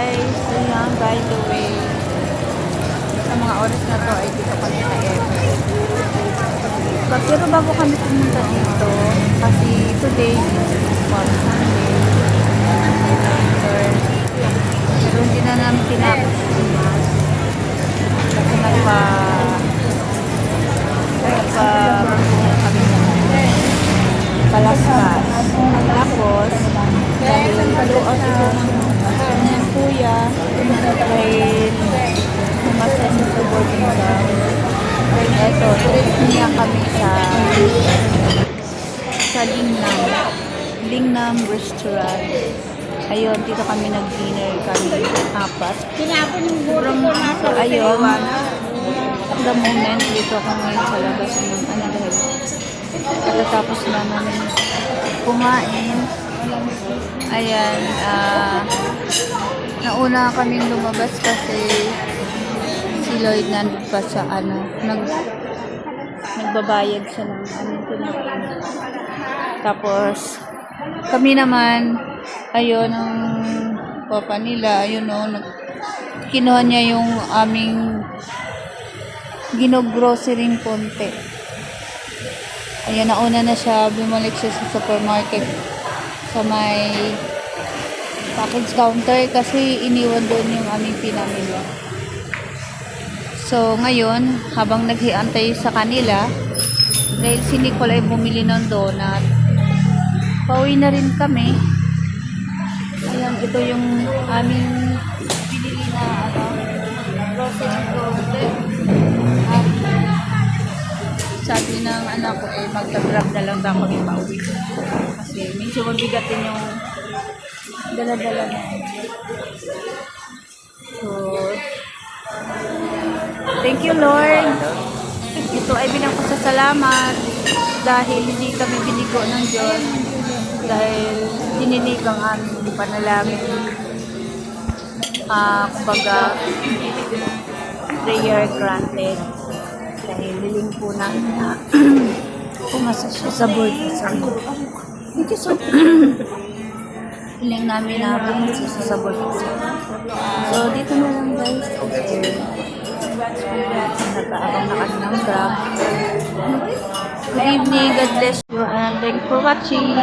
guys! Ayan, by the way, sa mga oras na to ay dito kami sa Ever. Pero bago kami pumunta dito, kasi today is for Sunday. Pero hindi na namin tinapos kasi kami palaspas. Tapos, dahil paluot ito ng kuya, dahil pumasaya siya sa boarding bag. Eto, tuloy niya kami sa Lingnam Restaurant. Ayun, dito kami nag-dinner kami, apat. Ayun, the moment, dito ako ngayon sa labas ng dahil pagkatapos na namin kumain. Ayan, nauna kaming lumabas kasi si Lloyd nandun pa sa nagbabayad siya ng kinain. Tapos, kami naman, ayun, ang papa nila, ayun kinuha niya yung aming ginogrosering konti. Ayan, nauna na siya, bumalik siya sa supermarket sa may package counter kasi iniwan doon yung aming pinamili. So, ngayon, habang naghiantay sa kanila, dahil si Nicole ay bumili ng donut, pauwi na rin kami. Ayan, ito yung aming binili na grocery konti. Sabi ng anak ko magta-grab na lang daw kami pauwi. Kasi medyo mabigat din yung dala-dala na. So, thank you Lord. Ito ay pinagpasasalamat dahil hindi kami binigo ng Diyos. Dahil dininig ang aming panalangin. Kumbaga, prayer granted. Dahil hiling po namin na pumasa siya sa board exam. Hiling namin na pumasa siya sa board exam. So, dito na lang guys. Nag-aabang na kami ng grab. Good evening. God bless you and thanks for watching.